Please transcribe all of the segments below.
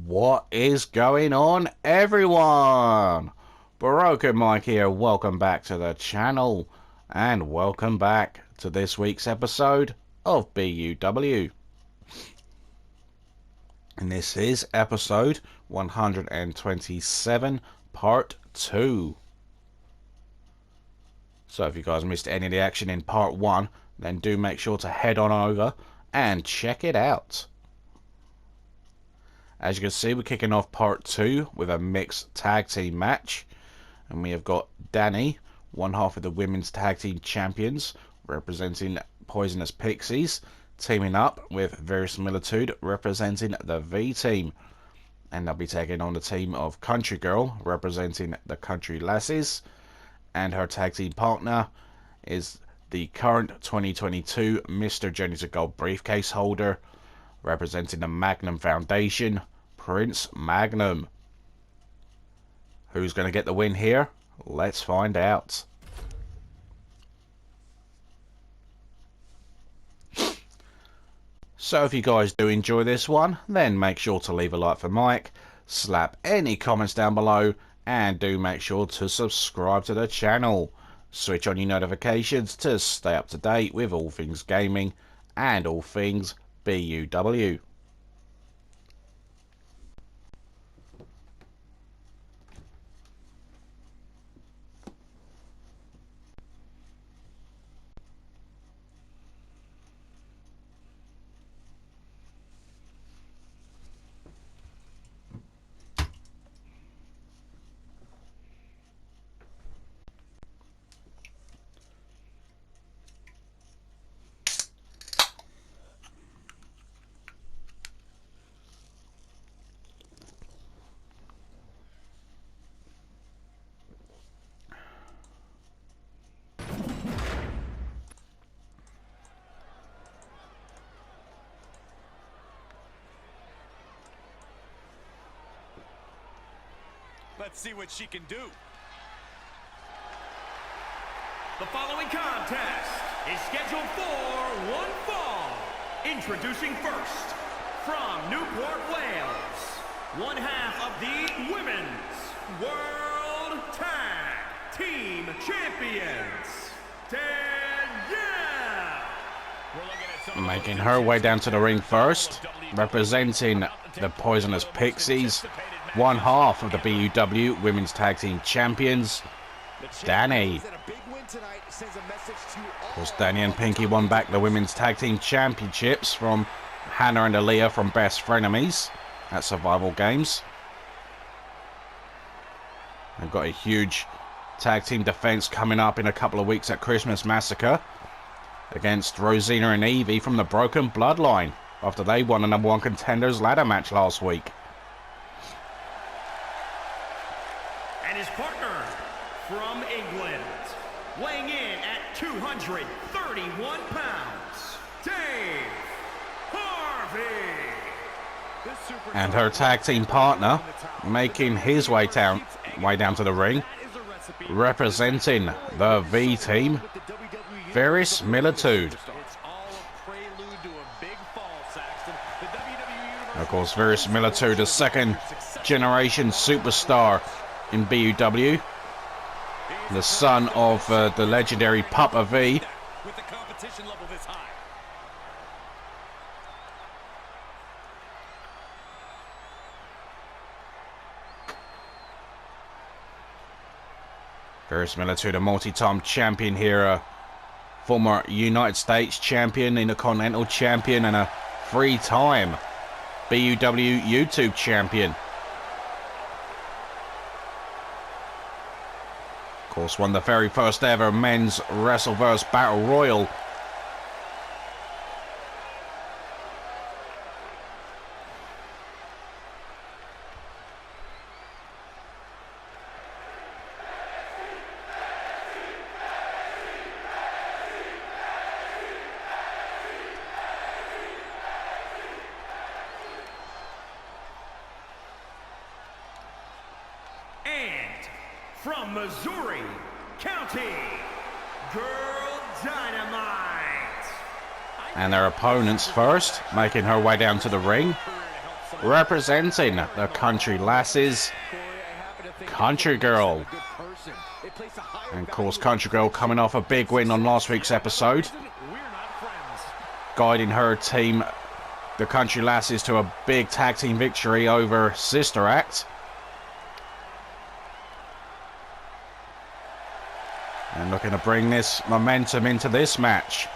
What is going on, everyone? Broken Mike here. Welcome back to the channel, and welcome back to this week's episode of BUW. And this is episode 127, part 2. So if you guys missed any of the action in part 1, then do make sure to head on over and check it out. As you can see, we're kicking off part 2 with a mixed tag team match. And we have got Danny, one half of the women's tag team champions, representing Poisonous Pixies, teaming up with Verisimilitude, representing the V team. And they'll be taking on the team of Country Girl, representing the Country Lassies. And her tag team partner is the current 2022 Mr. Journey to Gold briefcase holder, representing the Magnum Foundation, Prince Magnum. Who's going to get the win here? Let's find out. So if you guys do enjoy this one, then make sure to leave a like for Mike, slap any comments down below, and do make sure to subscribe to the channel. Switch on your notifications to stay up to date with all things gaming and all things BUW. Let's see what she can do. The following contest is scheduled for one fall. Introducing first, from Newport, Wales, one half of the Women's World Tag Team Champions, Danielle. Making her way down to the ring first, representing the Poisonous Pixies, one half of the BUW Women's Tag Team Champions, Danny. Of course, Danny and Pinky won back the Women's Tag Team Championships from Hannah and Aaliyah from Best Frenemies at Survival Games. They've got a huge tag team defense coming up in a couple of weeks at Christmas Massacre against Rosina and Evie from the Broken Bloodline, after they won a #1 Contenders ladder match last week. And his partner from England, weighing in at 231 pounds, Dave Harvey. And her tag team partner making his way down to the ring, representing the V team, Verisimilitude. Of course, Verisimilitude, a second generation superstar in BUW, the son of the legendary Papa V. With the competition level this high. Verisimilitude, a multi-time champion here, a former United States champion, Intercontinental champion, and a 3-time BUW YouTube champion. Of course, won the very first ever men's Wrestleverse Battle Royal. And from Missouri County, Girl Dynamite. And their opponents first, making her way down to the ring, representing the Country Lasses, Country Girl. And of course, Country Girl coming off a big win on last week's episode, guiding her team, the Country Lasses, to a big tag team victory over Sister Act. And looking to bring this momentum into this match.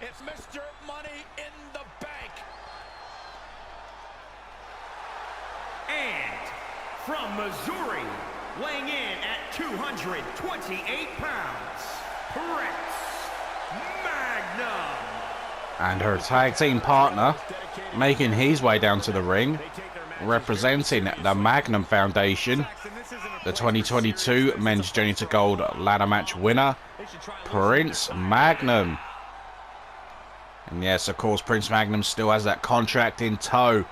It's Mr. Money in the Bank. And from Missouri, weighing in at 228 pounds, Prince Magnum. And her tag team partner making his way down to the ring, representing the Magnum Foundation, the 2022 Men's Journey to Gold ladder match winner, Prince Magnum. And yes, of course, Prince Magnum still has that contract in tow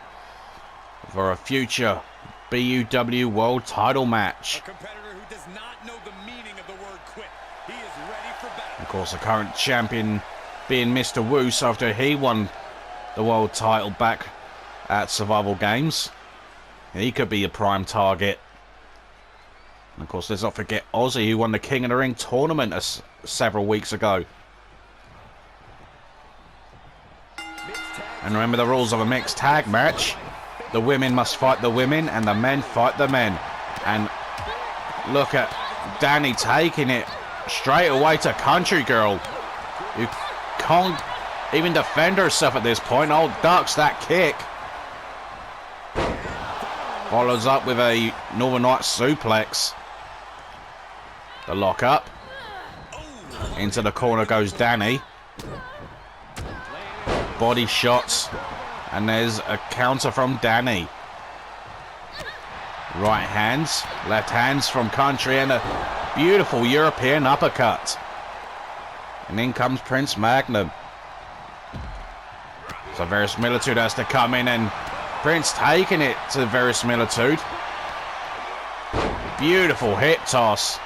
for a future BUW World Title match. A competitor who does not know the meaning of the word quit. He is ready for battle. Of course, the current champion being Mr. Woos after he won the world title back at Survival Games. He could be a prime target. And of course, let's not forget Ozzy, who won the King of the Ring tournament several weeks ago. And remember the rules of a mixed tag match. The women must fight the women and the men fight the men. And look at Danny taking it straight away to Country Girl, who can't even defend herself at this point. Oh, ducks that kick. Follows up with a Northern Lights suplex. The lock up. Into the corner goes Danny. Body shots, and there's a counter from Danny. Right hands, left hands from Country, and a beautiful European uppercut. And in comes Prince Magnum. So Verisimilitude has to come in, and Prince taking it to Verisimilitude. Beautiful hip toss.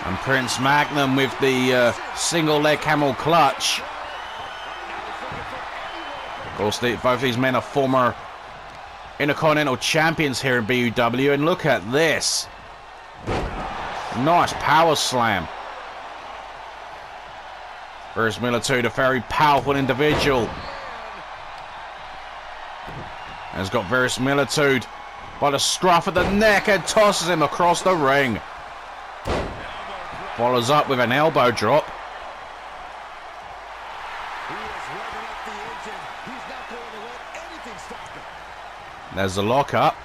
And Prince Magnum with the single leg camel clutch. Of course, both these men are former Intercontinental champions here in BUW. And look at this. Nice power slam. Verisimilitude, a very powerful individual. Has got Verisimilitude by the scruff of the neck and tosses him across the ring. Follows up with an elbow drop. There's the lock up.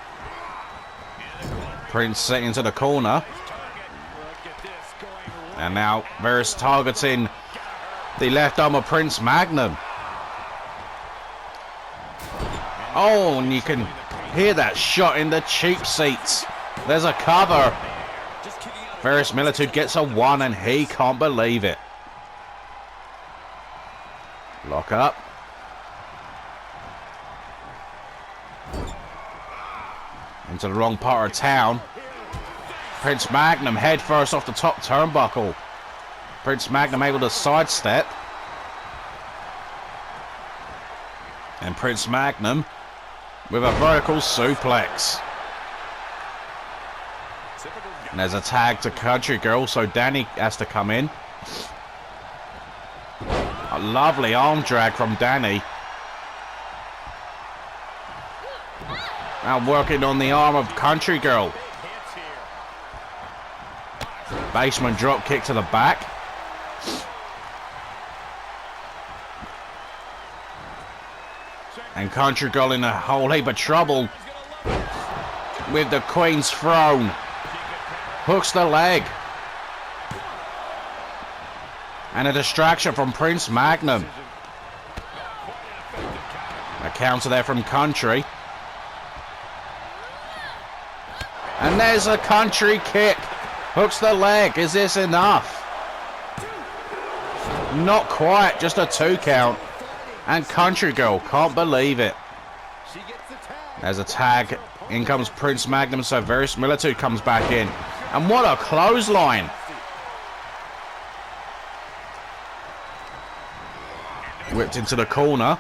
Prince set into the corner. And now Veris targeting the left arm of Prince Magnum. Oh, and you can hear that shot in the cheap seats. There's a cover. Verisimilitude gets a 1 and he can't believe it. Lock up. Into the wrong part of town. Prince Magnum head first off the top turnbuckle. Prince Magnum able to sidestep. And Prince Magnum with a vertical suplex. And there's a tag to Country Girl, so Danny has to come in. A lovely arm drag from Danny. Now working on the arm of Country Girl. Basement drop kick to the back. And Country Girl in a whole heap of trouble with the Queen's Throne. Hooks the leg. And a distraction from Prince Magnum. A counter there from Country. And there's a Country kick. Hooks the leg. Is this enough? Not quite, just a 2 count. And Country Girl can't believe it. There's a tag. In comes Prince Magnum, so Verisimilitude comes back in. And what a clothesline. Whipped into the corner.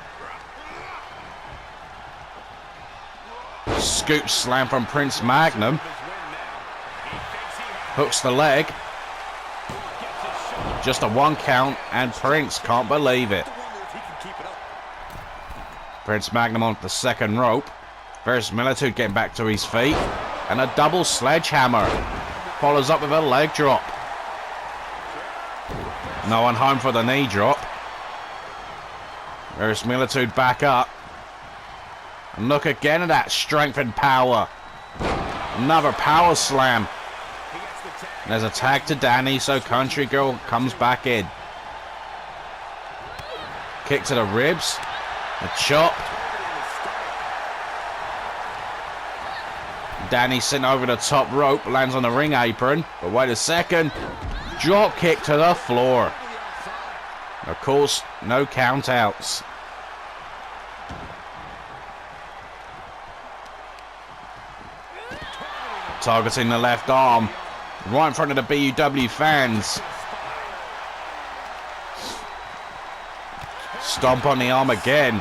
Scoop slam from Prince Magnum. Hooks the leg. Just a 1 count, and Prince can't believe it. Prince Magnum on the second rope. Verisimilitude getting back to his feet. And a double sledgehammer. Follows up with a leg drop. No one home for the knee drop. Verisimilitude back up. And look again at that strength and power. Another power slam. There's a tag to Danny, so Country Girl comes back in. Kick to the ribs. A chop. Danny sent over the top rope, lands on the ring apron. But wait a second. Drop kick to the floor. Of course, no count outs. Targeting the left arm. Right in front of the BUW fans. Stomp on the arm again.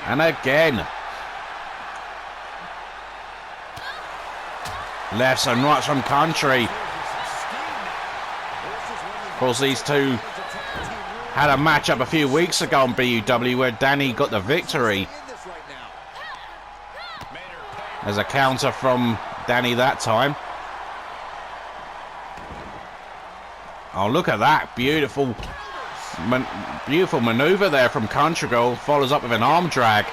And again. Lefts and rights from Country. Of course, these two had a matchup a few weeks ago on BUW where Danny got the victory. There's a counter from Danny that time. Oh, look at that. Beautiful maneuver there from Country Girl. Follows up with an arm drag.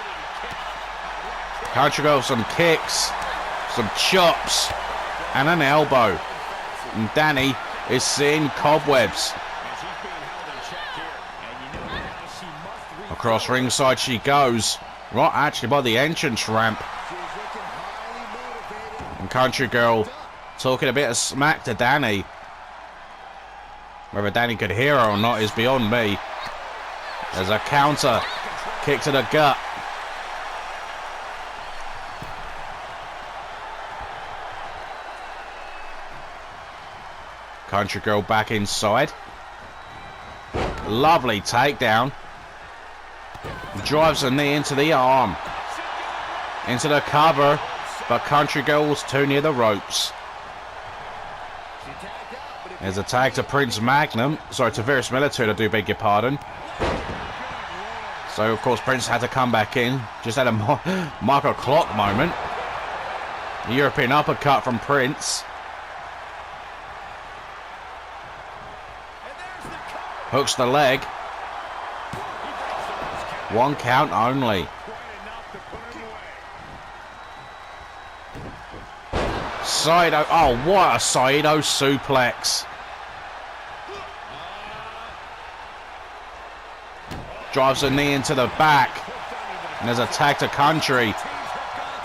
Country Girl some kicks, some chops, and an elbow. And Danny is seeing cobwebs. Across ringside she goes. Right, actually by the entrance ramp. And Country Girl talking a bit of smack to Danny. Whether Danny could hear her or not is beyond me. There's a counter. Kick to the gut. Country Girl back inside. Lovely takedown. Drives a knee into the arm. Into the cover. But Country Girl was too near the ropes. There's a tag to Prince Magnum. Sorry, to Verisimilitude, I do beg your pardon. So, of course, Prince had to come back in. Just had a Michael Clock moment. The European uppercut from Prince. Hooks the leg. 1 count only. Sido. Oh, what a Sido suplex. Drives a knee into the back. And there's a tag to Country.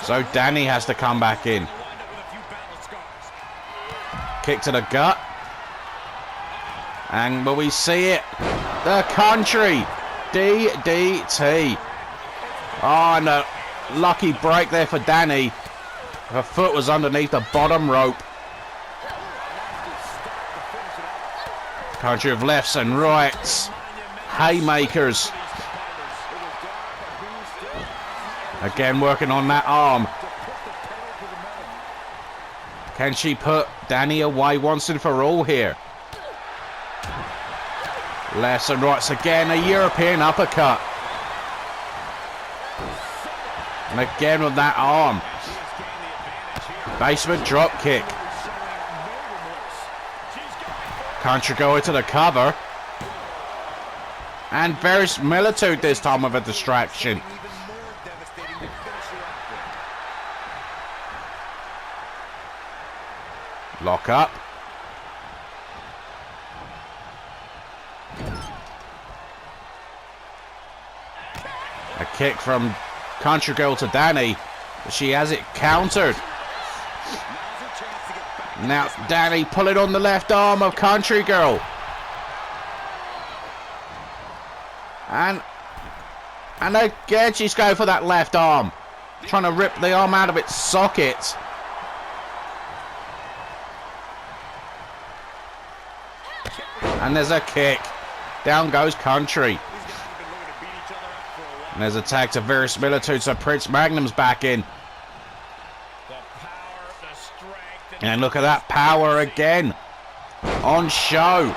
So Danny has to come back in. Kick to the gut. And will we see it? The Country. DDT. Oh, and a lucky break there for Danny. Her foot was underneath the bottom rope. Country of lefts and rights. Haymakers. Again working on that arm. Can she put Danny away once and for all here? Lefts and rights again. A European uppercut. And again with that arm. Basement drop kick. Country Girl into the cover. And Verisimilitude this time with a distraction. Lock up. A kick from Country Girl to Danny. She has it countered. Now Danny pulling on the left arm of Country Girl. And again, she's going for that left arm. Trying to rip the arm out of its socket. And there's a kick. Down goes Country. And there's a tag to Verisimilitude, so Prince Magnum's back in. And look at that power again. On show.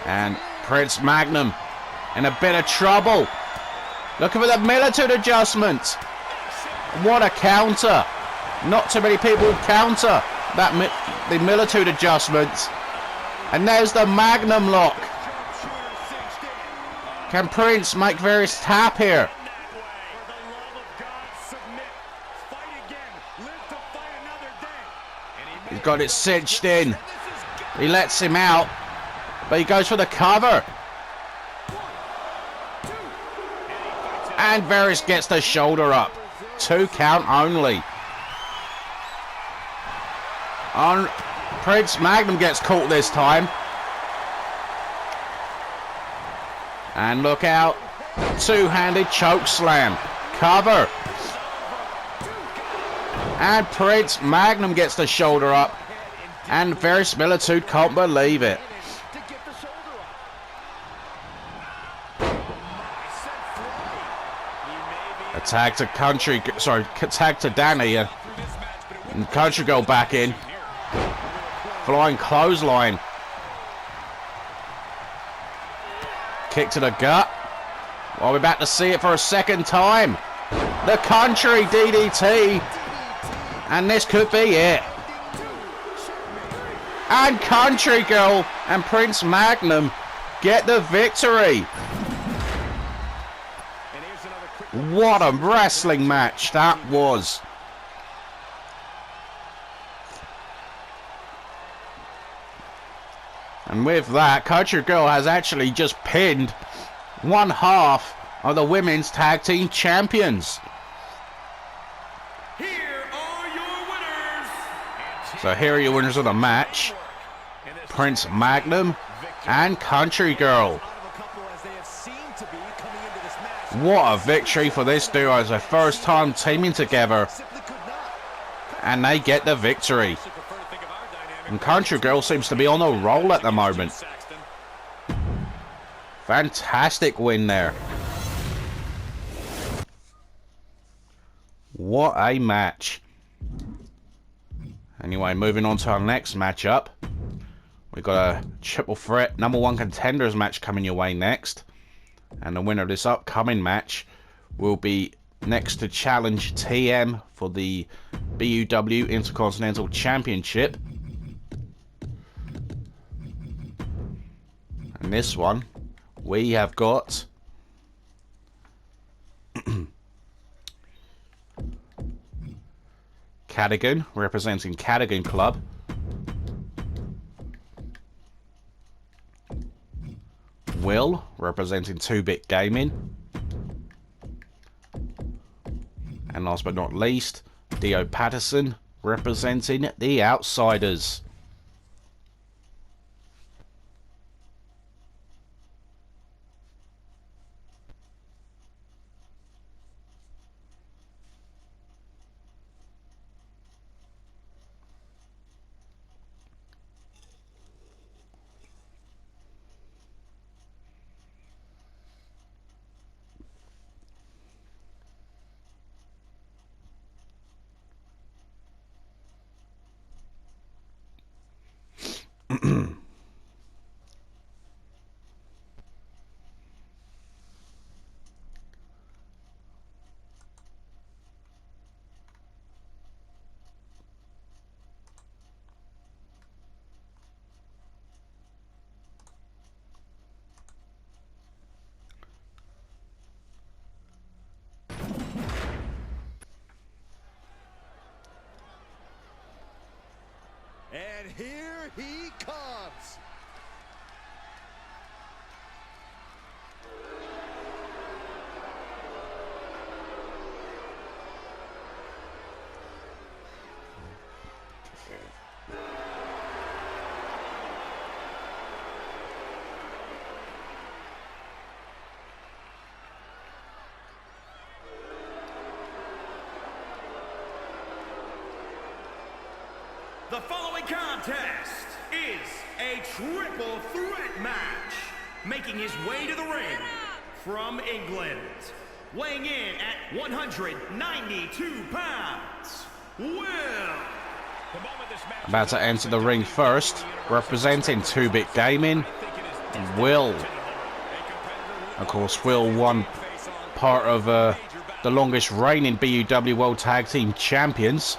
And Prince Magnum in a bit of trouble. Looking for the Militude adjustment. What a counter. Not too many people counter that the Militude adjustment. And there's the Magnum lock. Can Prince make Varys tap here? He's got it cinched in. He lets him out. But he goes for the cover. And Varys gets the shoulder up. 2 count only. Prince Magnum gets caught this time. And look out. 2-handed choke slam. Cover. And Prince Magnum gets the shoulder up. And Verisimilitude can't believe it. A tag to Country, sorry, tag to Danny. And Country Girl back in. Flying clothesline. Kick to the gut. Well, we're about to see it for a second time. The Country DDT. And this could be it. And Country Girl and Prince Magnum get the victory. What a wrestling match that was. And with that, Country Girl has actually just pinned 1/2 of the women's tag team champions. So here are your winners of the match. Prince Magnum and Country Girl. What a victory for this duo. It's their first time teaming together. And they get the victory. And Country Girl seems to be on a roll at the moment. Fantastic win there. What a match. Anyway, moving on to our next matchup. We've got a triple threat #1 contenders match coming your way next. And the winner of this upcoming match will be next to challenge TM for the BUW Intercontinental Championship. And this one, we have got Cadogan, representing Cadogan Club. Will, representing 2-Bit Gaming. And last but not least, Dio Patterson, representing the Outsiders. And here he comes. The following contest is a triple threat match. Making his way to the ring from England, weighing in at 192 pounds, Will. About to enter the ring first, representing 2-Bit Gaming, Will. Of course, Will won part of the longest reigning BUW World Tag Team Champions.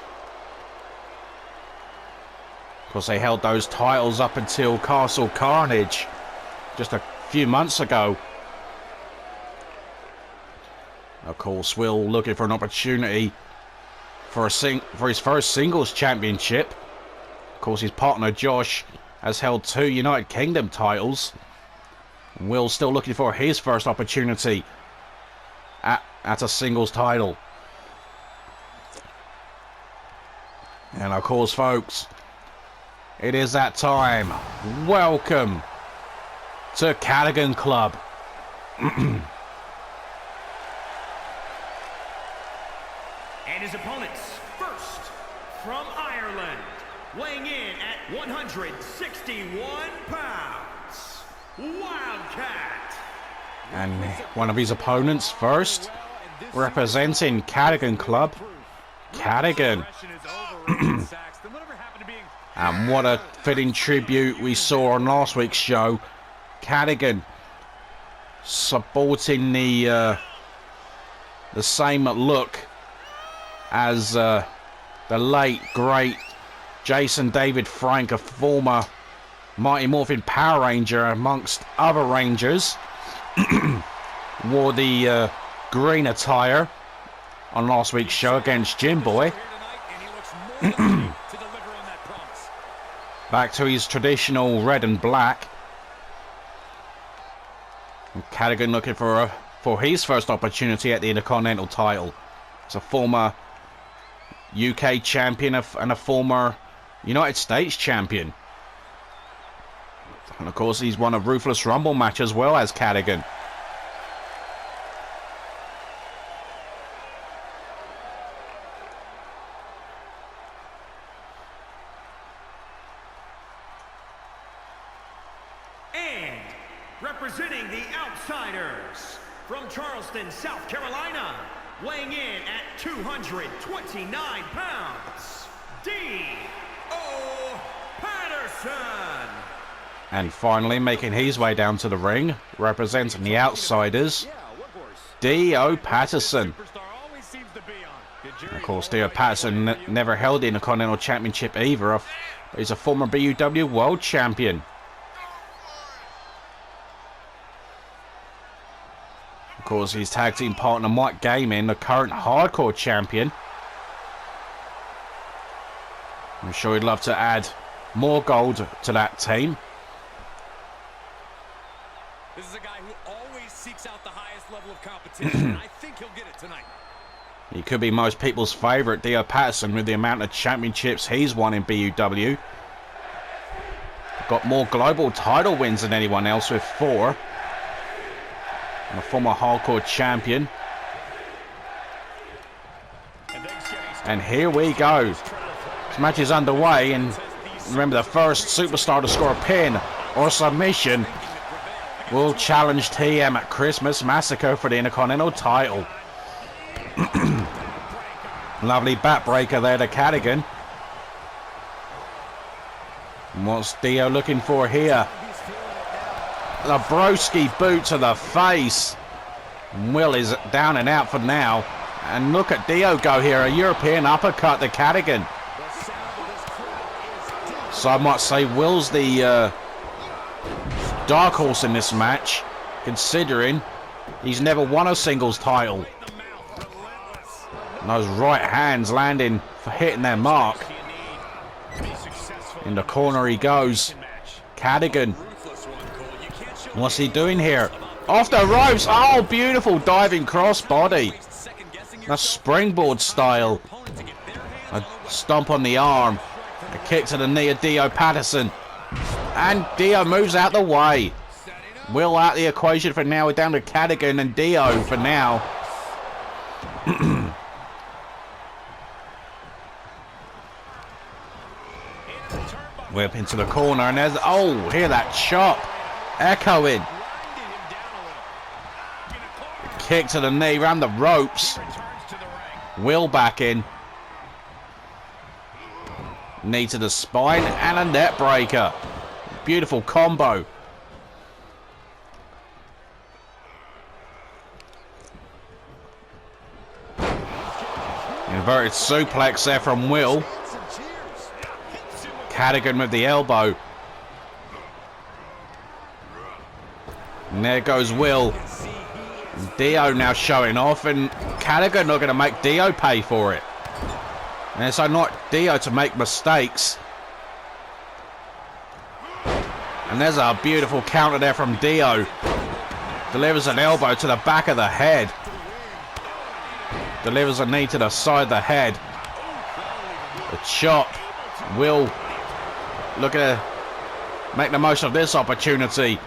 Of course, they held those titles up until Castle Carnage just a few months ago. Of course, Will looking for an opportunity for his first singles championship. Of course, his partner Josh has held 2 United Kingdom titles. Will still looking for his first opportunity at a singles title. And of course, folks, it is that time. Welcome to Cadogan Club. And his opponents, first from Ireland, weighing in at 161 pounds, Wildcat. And one of his opponents first, representing Cadogan Club, Cadogan. And what a fitting tribute we saw on last week's show. Cadogan supporting the same look as the late great Jason David Frank, a former Mighty Morphin Power Ranger amongst other Rangers. Wore the green attire on last week's show against Jim Boy. Back to his traditional red and black. And Cadogan looking for his first opportunity at the Intercontinental title. It's a former UK champion and a former United States champion. And of course, he's won a Ruthless Rumble match as well as Cadogan. And representing the Outsiders from Charleston, South Carolina, weighing in at 229 pounds, D.O. Patterson. And finally, making his way down to the ring, representing the Outsiders, D.O. Patterson. Of course, D.O. Patterson never held the Intercontinental Championship either. He's a former BUW World Champion. Of course, his tag team partner Mike Gaming, the current Hardcore Champion. I'm sure he'd love to add more gold to that team. This is a guy who always seeks out the highest level of competition, and I think he'll get it tonight. He could be most people's favourite, D.O. Patterson, with the amount of championships he's won in BUW. Got more global title wins than anyone else with 4. And a former Hardcore Champion. And here we go. This match is underway, and remember, the first superstar to score a pin or submission will challenge TM at Christmas Massacre for the Intercontinental title. Lovely backbreaker there to Cadogan. And what's Dio looking for here? The broski boot to the face. Will is down and out for now. And look at Dio go here. A European uppercut to Cadogan. So I might say Will's the dark horse in this match, considering he's never won a singles title. And those right hands landing for hitting their mark. In the corner he goes. Cadogan. What's he doing here? Off the ropes. Oh, beautiful diving crossbody. That's springboard style. A stomp on the arm. A kick to the knee of D.O. Patterson. And Dio moves out the way. Will out the equation for now. We're down to Cadogan and Dio for now. Whip into the corner, and there's, oh, hear that chop echoing. Kick to the knee, round the ropes. Will back in. Knee to the spine and a net breaker. Beautiful combo. Inverted suplex there from Will. Cadogan with the elbow. And there goes Will. Dio now showing off, and Cadogan not going to make Dio pay for it. And so not Dio to make mistakes. And there's a beautiful counter there from Dio. Delivers an elbow to the back of the head. Delivers a knee to the side of the head. The chop. Will looking to make the most of this opportunity.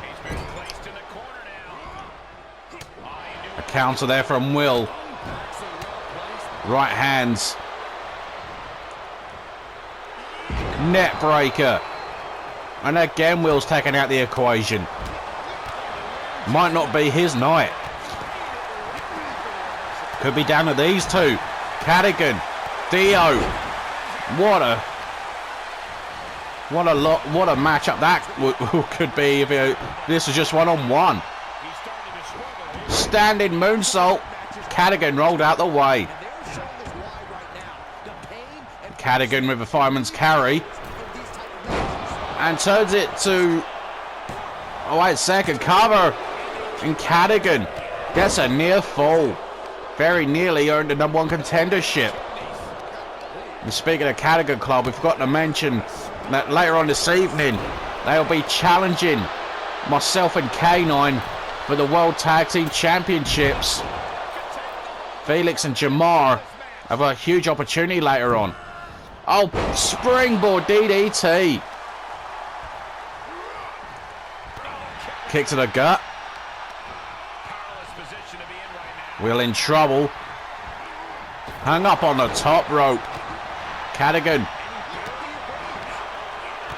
A counter there from Will. Right hands. Net breaker. And again Will's taken out the equation. Might not be his night. Could be down to these two. Cadogan. Dio. What a matchup that could be if this was just one-on-one. Standing moonsault. Cadogan rolled out the way. Cadogan with a fireman's carry. And turns it to... oh, wait a second. Cover. And Cadogan gets a near fall. Very nearly earned the #1 contendership. And speaking of Cadogan Club, we've got to mention that later on this evening, they'll be challenging myself and K9 for the World Tag Team Championships. Felix and Jamar have a huge opportunity later on. Oh, springboard DDT. Kick to the gut. Will in trouble. Hung up on the top rope. Cadogan.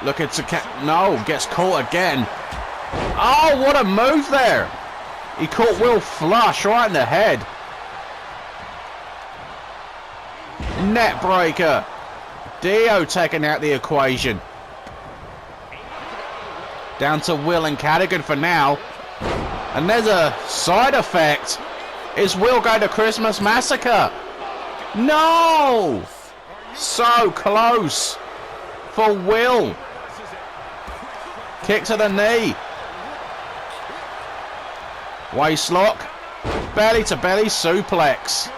Looking to no, gets caught again. Oh, what a move there. He caught Will flush right in the head. Net breaker. Dio taking out the equation. Down to Will and Cadogan for now. And there's a side effect. Is Will going to Christmas Massacre? No! So close for Will. Kick to the knee. Waistlock. Belly to belly suplex.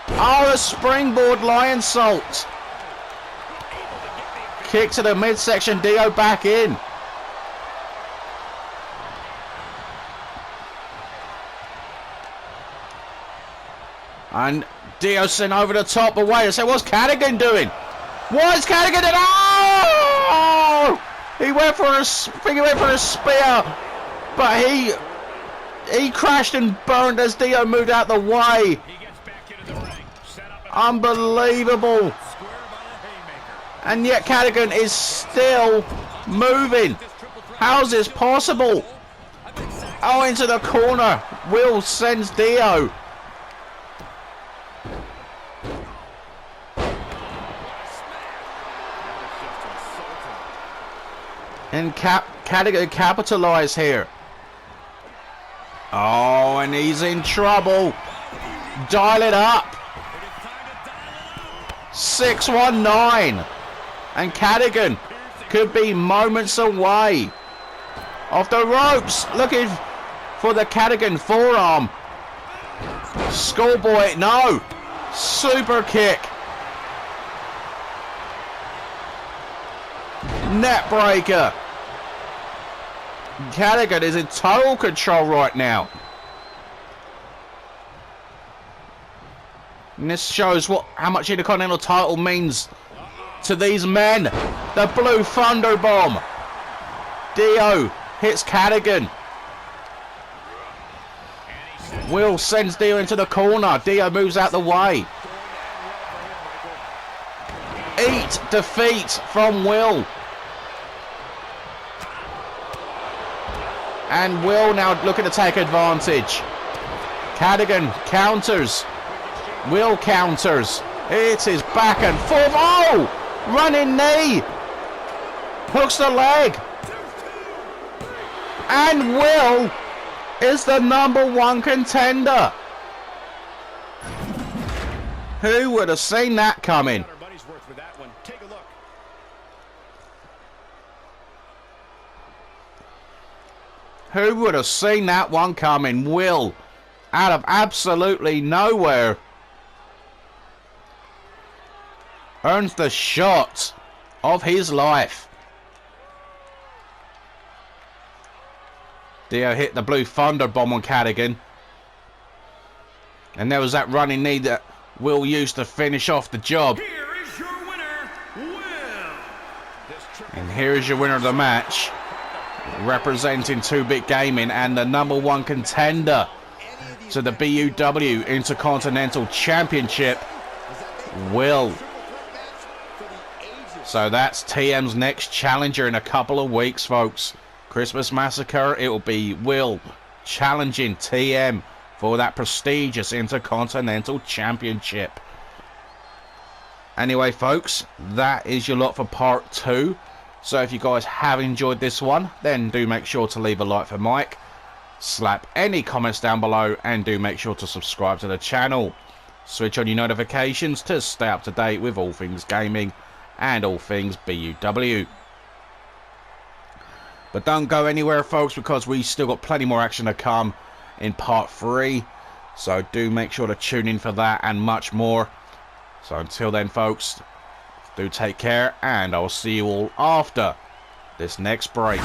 Oh, a springboard lion salt. Kick to the midsection. Dio back in. And Dio sent over the top. But wait a second, what's Cadogan doing? What is Cadogan doing? Oh! He went for a spear, but he crashed and burned as Dio moved out the way. Unbelievable. And yet Cadogan is still moving. How's this possible? Oh, into the corner. Will sends Dio. And Cadogan capitalize here. Oh, and he's in trouble. Dial it up. 619. And Cadogan could be moments away. Off the ropes. Looking for the Cadogan forearm. Schoolboy, no. Super kick. Net breaker. Cadogan is in total control right now. And this shows how much Intercontinental title means to these men. The Blue Thunder Bomb. Dio hits Cadogan. Will sends Dio into the corner. Dio moves out the way. eat defeat from Will. And Will now looking to take advantage. Cadogan counters. Will counters. It is back and forth. Oh! Running knee. Hooks the leg. And Will is the #1 contender. Who would have seen that coming? Who would have seen that one coming? Will, out of absolutely nowhere, earns the shot of his life. Dio hit the blue thunder bomb on Cadogan. And there was that running knee that Will used to finish off the job. Here is your winner, Will. And here is your winner of the match, representing 2-Bit Gaming and the #1 contender to the BUW Intercontinental Championship, Will. So that's TM's next challenger in a couple of weeks, folks. Christmas Massacre, it will be Will challenging TM for that prestigious Intercontinental Championship. Anyway, folks, that is your lot for part 2. So if you guys have enjoyed this one, then do make sure to leave a like for Mike. Slap any comments down below and do make sure to subscribe to the channel. Switch on your notifications to stay up to date with all things gaming and all things BUW. But don't go anywhere, folks, because we still got plenty more action to come in part 3. So do make sure to tune in for that and much more. So until then, folks, do take care, and I'll see you all after this next break.